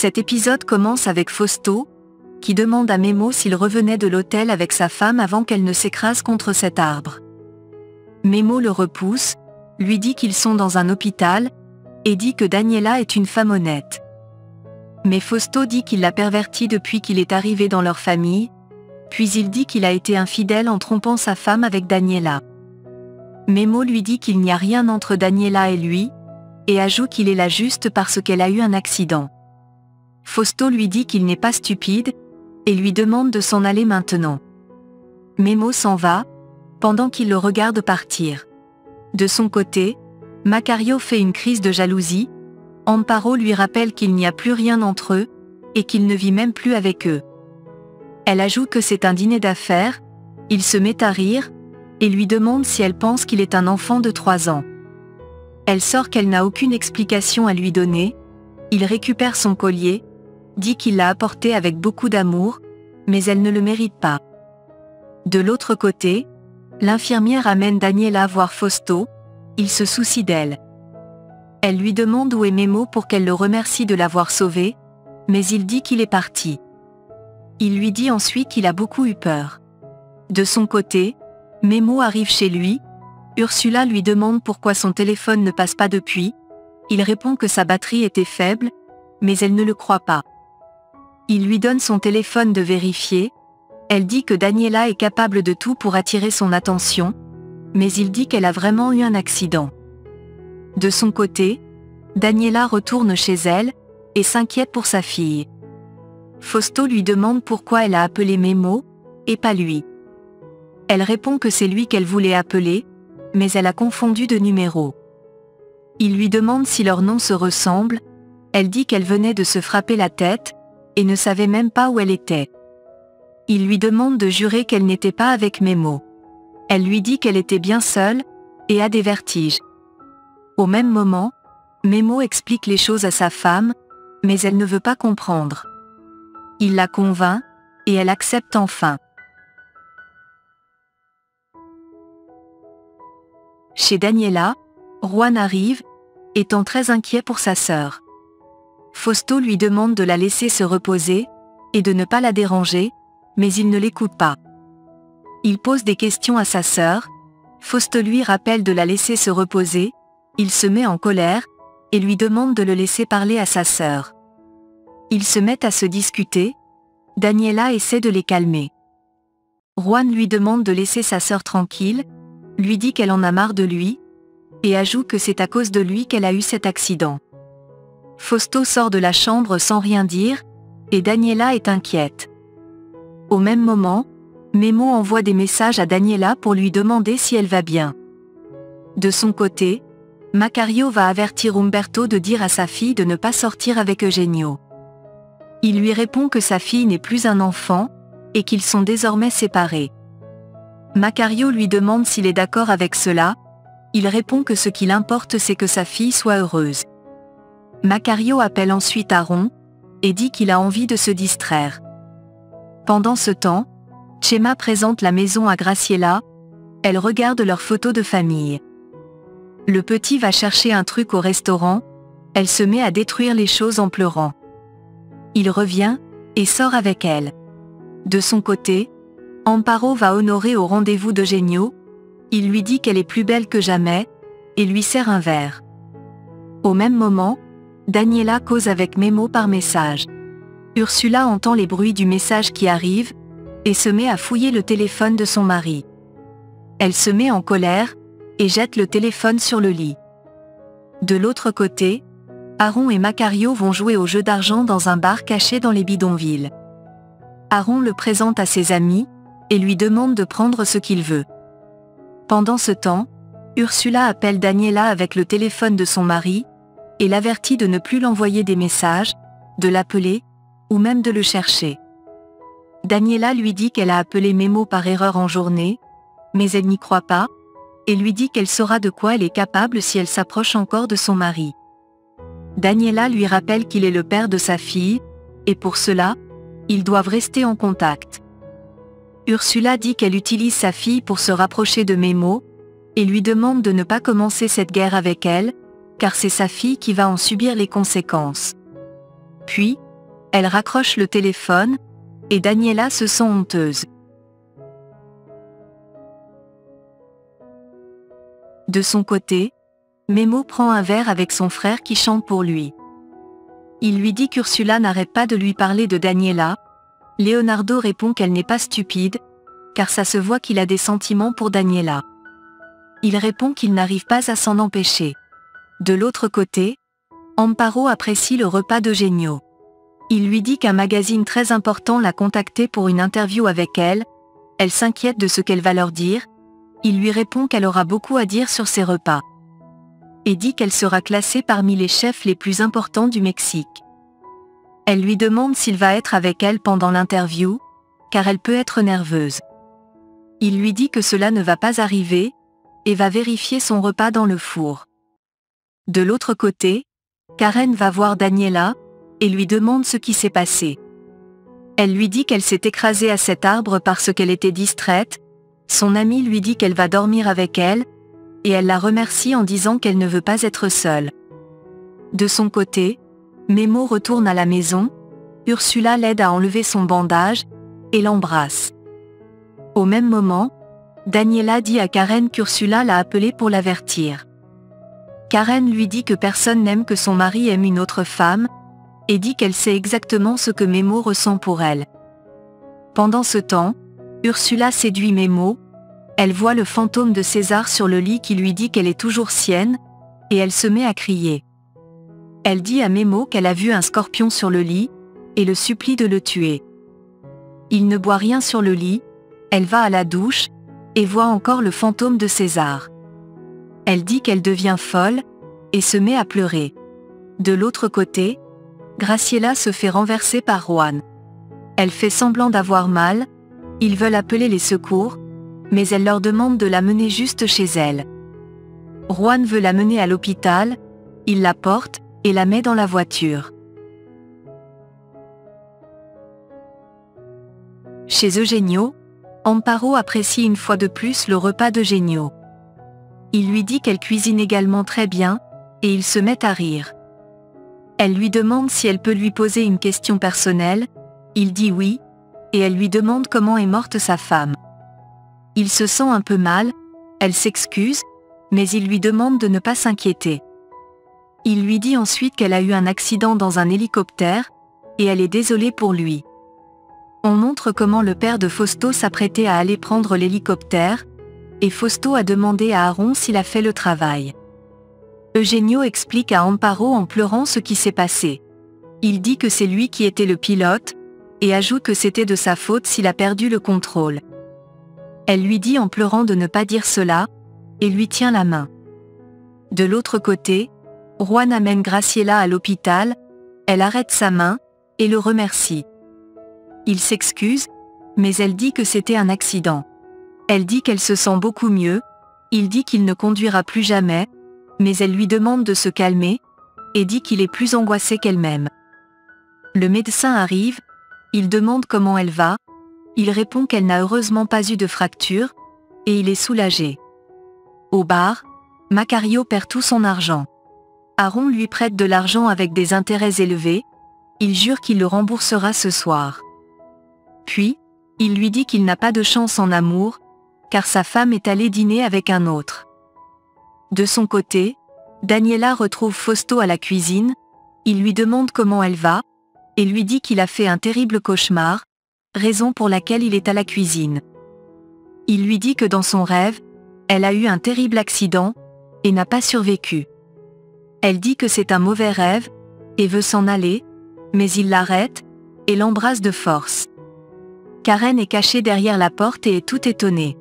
Cet épisode commence avec Fausto, qui demande à Memo s'il revenait de l'hôtel avec sa femme avant qu'elle ne s'écrase contre cet arbre. Memo le repousse, lui dit qu'ils sont dans un hôpital, et dit que Daniela est une femme honnête. Mais Fausto dit qu'il l'a pervertie depuis qu'il est arrivé dans leur famille, puis il dit qu'il a été infidèle en trompant sa femme avec Daniela. Memo lui dit qu'il n'y a rien entre Daniela et lui, et ajoute qu'il est là juste parce qu'elle a eu un accident. Fausto lui dit qu'il n'est pas stupide, et lui demande de s'en aller maintenant. Memo s'en va, pendant qu'il le regarde partir. De son côté, Macario fait une crise de jalousie. Amparo lui rappelle qu'il n'y a plus rien entre eux, et qu'il ne vit même plus avec eux. Elle ajoute que c'est un dîner d'affaires, il se met à rire, et lui demande si elle pense qu'il est un enfant de 3 ans. Elle sort qu'elle n'a aucune explication à lui donner, il récupère son collier, dit qu'il l'a apporté avec beaucoup d'amour, mais elle ne le mérite pas. De l'autre côté, l'infirmière amène Daniela voir Fausto, il se soucie d'elle. Elle lui demande où est Memo pour qu'elle le remercie de l'avoir sauvé, mais il dit qu'il est parti. Il lui dit ensuite qu'il a beaucoup eu peur. De son côté, Memo arrive chez lui, Ursula lui demande pourquoi son téléphone ne passe pas depuis, il répond que sa batterie était faible, mais elle ne le croit pas. Il lui donne son téléphone de vérifier, elle dit que Daniela est capable de tout pour attirer son attention, mais il dit qu'elle a vraiment eu un accident. De son côté, Daniela retourne chez elle, et s'inquiète pour sa fille. Fausto lui demande pourquoi elle a appelé Memo, et pas lui. Elle répond que c'est lui qu'elle voulait appeler, mais elle a confondu de numéro. Il lui demande si leurs noms se ressemblent, elle dit qu'elle venait de se frapper la tête, et ne savait même pas où elle était. Il lui demande de jurer qu'elle n'était pas avec Memo. Elle lui dit qu'elle était bien seule, et a des vertiges. Au même moment, Memo explique les choses à sa femme, mais elle ne veut pas comprendre. Il la convainc, et elle accepte enfin. Chez Daniela, Juan arrive, étant très inquiet pour sa sœur. Fausto lui demande de la laisser se reposer, et de ne pas la déranger, mais il ne l'écoute pas. Il pose des questions à sa sœur, Fausto lui rappelle de la laisser se reposer, il se met en colère, et lui demande de le laisser parler à sa sœur. Ils se mettent à se discuter, Daniela essaie de les calmer. Juan lui demande de laisser sa sœur tranquille, lui dit qu'elle en a marre de lui, et ajoute que c'est à cause de lui qu'elle a eu cet accident. Fausto sort de la chambre sans rien dire, et Daniela est inquiète. Au même moment, Memo envoie des messages à Daniela pour lui demander si elle va bien. De son côté, Macario va avertir Umberto de dire à sa fille de ne pas sortir avec Eugenio. Il lui répond que sa fille n'est plus un enfant, et qu'ils sont désormais séparés. Macario lui demande s'il est d'accord avec cela, il répond que ce qu'il importe c'est que sa fille soit heureuse. Macario appelle ensuite Aaron, et dit qu'il a envie de se distraire. Pendant ce temps, Chema présente la maison à Graciela, elle regarde leurs photos de famille. Le petit va chercher un truc au restaurant, elle se met à détruire les choses en pleurant. Il revient, et sort avec elle. De son côté, Amparo va honorer au rendez-vous d'Eugenio, il lui dit qu'elle est plus belle que jamais, et lui sert un verre. Au même moment, Daniela cause avec Memo par message. Ursula entend les bruits du message qui arrive, et se met à fouiller le téléphone de son mari. Elle se met en colère, et jette le téléphone sur le lit. De l'autre côté, Aaron et Macario vont jouer au jeu d'argent dans un bar caché dans les bidonvilles. Aaron le présente à ses amis, et lui demande de prendre ce qu'il veut. Pendant ce temps, Ursula appelle Daniela avec le téléphone de son mari, et l'avertit de ne plus l'envoyer des messages, de l'appeler, ou même de le chercher. Daniela lui dit qu'elle a appelé Memo par erreur en journée, mais elle n'y croit pas, et lui dit qu'elle saura de quoi elle est capable si elle s'approche encore de son mari. Daniela lui rappelle qu'il est le père de sa fille, et pour cela, ils doivent rester en contact. Ursula dit qu'elle utilise sa fille pour se rapprocher de Memo, et lui demande de ne pas commencer cette guerre avec elle, car c'est sa fille qui va en subir les conséquences. Puis, Elle raccroche le téléphone, et Daniela se sent honteuse. De son côté, Memo prend un verre avec son frère qui chante pour lui. Il lui dit qu'Ursula n'arrête pas de lui parler de Daniela. Leonardo répond qu'elle n'est pas stupide, car ça se voit qu'il a des sentiments pour Daniela. Il répond qu'il n'arrive pas à s'en empêcher. De l'autre côté, Amparo apprécie le repas d'Eugenio. Il lui dit qu'un magazine très important l'a contacté pour une interview avec elle. Elle s'inquiète de ce qu'elle va leur dire. Il lui répond qu'elle aura beaucoup à dire sur ses repas. Et dit qu'elle sera classée parmi les chefs les plus importants du Mexique. Elle lui demande s'il va être avec elle pendant l'interview, car elle peut être nerveuse. Il lui dit que cela ne va pas arriver, et va vérifier son repas dans le four. De l'autre côté, Karen va voir Daniela, et lui demande ce qui s'est passé. Elle lui dit qu'elle s'est écrasée à cet arbre parce qu'elle était distraite. Son amie lui dit qu'elle va dormir avec elle, et elle la remercie en disant qu'elle ne veut pas être seule. De son côté, Memo retourne à la maison, Ursula l'aide à enlever son bandage, et l'embrasse. Au même moment, Daniela dit à Karen qu'Ursula l'a appelée pour l'avertir. Karen lui dit que personne n'aime que son mari aime une autre femme, et dit qu'elle sait exactement ce que Memo ressent pour elle. Pendant ce temps, Ursula séduit Memo. Elle voit le fantôme de César sur le lit qui lui dit qu'elle est toujours sienne, et elle se met à crier. Elle dit à Memo qu'elle a vu un scorpion sur le lit, et le supplie de le tuer. Il ne boit rien sur le lit, elle va à la douche, et voit encore le fantôme de César. Elle dit qu'elle devient folle, et se met à pleurer. De l'autre côté, Graciela se fait renverser par Juan. Elle fait semblant d'avoir mal, ils veulent appeler les secours, mais elle leur demande de la mener juste chez elle. Juan veut la mener à l'hôpital, il la porte, et la met dans la voiture. Chez Eugenio, Amparo apprécie une fois de plus le repas d'Eugenio. Il lui dit qu'elle cuisine également très bien, et ils se mettent à rire. Elle lui demande si elle peut lui poser une question personnelle, il dit oui, et elle lui demande comment est morte sa femme. Il se sent un peu mal, elle s'excuse, mais il lui demande de ne pas s'inquiéter. Il lui dit ensuite qu'elle a eu un accident dans un hélicoptère, et elle est désolée pour lui. On montre comment le père de Fausto s'apprêtait à aller prendre l'hélicoptère, et Fausto a demandé à Aaron s'il a fait le travail. Eugenio explique à Amparo en pleurant ce qui s'est passé. Il dit que c'est lui qui était le pilote, et ajoute que c'était de sa faute s'il a perdu le contrôle. Elle lui dit en pleurant de ne pas dire cela, et lui tient la main. De l'autre côté, Juan amène Graciela à l'hôpital, elle arrête sa main, et le remercie. Il s'excuse, mais elle dit que c'était un accident. Elle dit qu'elle se sent beaucoup mieux, il dit qu'il ne conduira plus jamais, mais elle lui demande de se calmer, et dit qu'il est plus angoissé qu'elle-même. Le médecin arrive, il demande comment elle va, il répond qu'elle n'a heureusement pas eu de fracture, et il est soulagé. Au bar, Macario perd tout son argent. Aaron lui prête de l'argent avec des intérêts élevés, il jure qu'il le remboursera ce soir. Puis, il lui dit qu'il n'a pas de chance en amour, car sa femme est allée dîner avec un autre. De son côté, Daniela retrouve Fausto à la cuisine, il lui demande comment elle va, et lui dit qu'il a fait un terrible cauchemar, raison pour laquelle il est à la cuisine. Il lui dit que dans son rêve, elle a eu un terrible accident, et n'a pas survécu. Elle dit que c'est un mauvais rêve, et veut s'en aller, mais il l'arrête, et l'embrasse de force. Karen est cachée derrière la porte et est tout étonnée.